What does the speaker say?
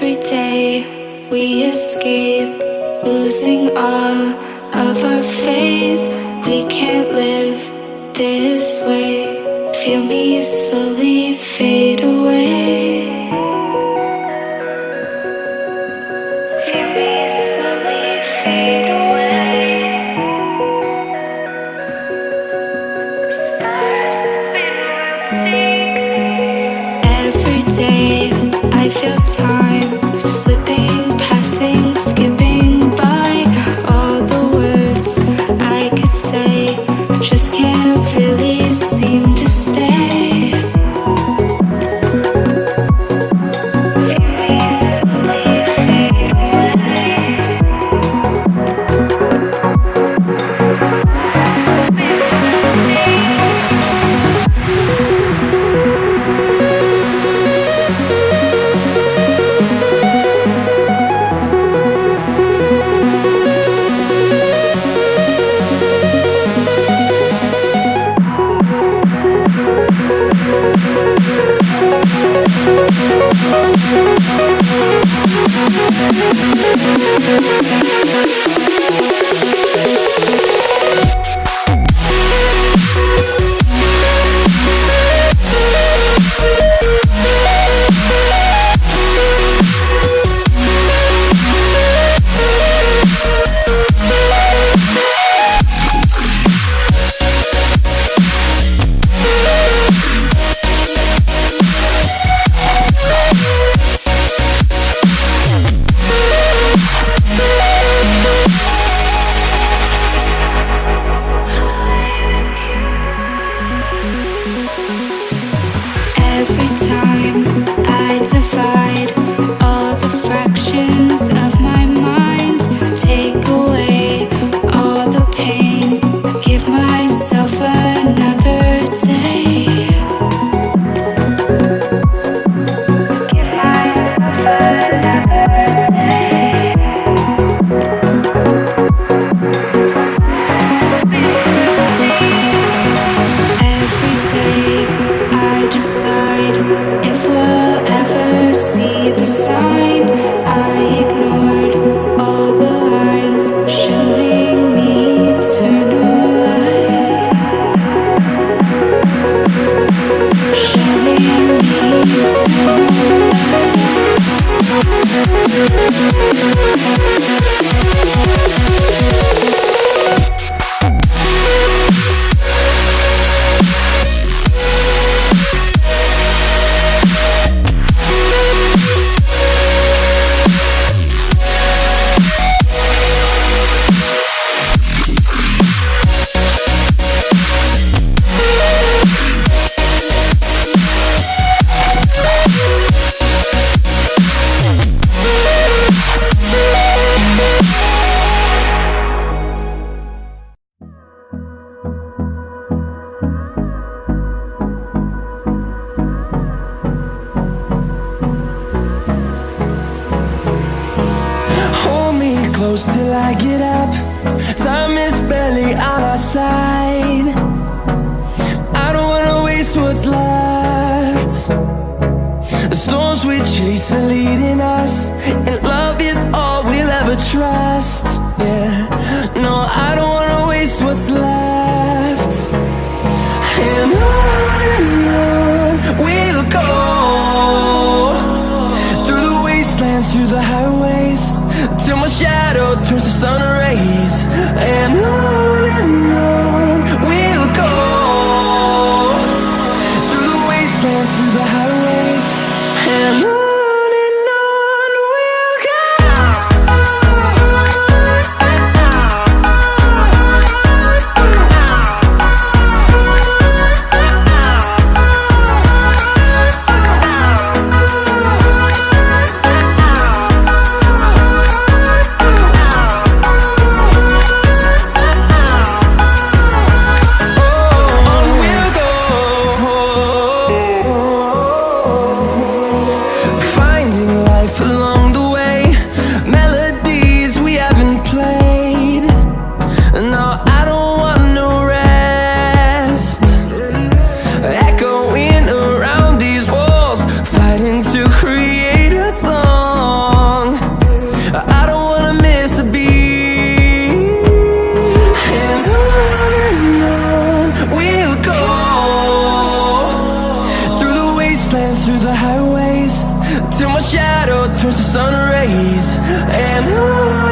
Every day we escape, losing all of our faith. We can't live this way. Feel me slowly fade away. Feel me slowly fade away. As far as the wind will take me. Every day I feel time slipping, passing, skipping by. All the words I could say just can't really seem to stay. Feel me slowly fade away. As far as the wind will take me. Every time I divide all the fractions of my mind, take away all the pain, give myself another day. Give myself another day. As far as the wind will take me. Every day I decide if we'll ever see the sign. I ignored all the lines showing me eternal light. Showing me eternal close till I get up. Time is barely on our side. I don't wanna waste what's left. The storms we chase are leading us, and love is all we'll ever trust. Yeah, no, I don't wanna waste what's left. And on we'll go, through the wastelands, through the highways, till my shadow turns to sun rays. And on we'll go, through the wastelands, through the highways. And on we'll go. till my shadow turns to sun rays. And on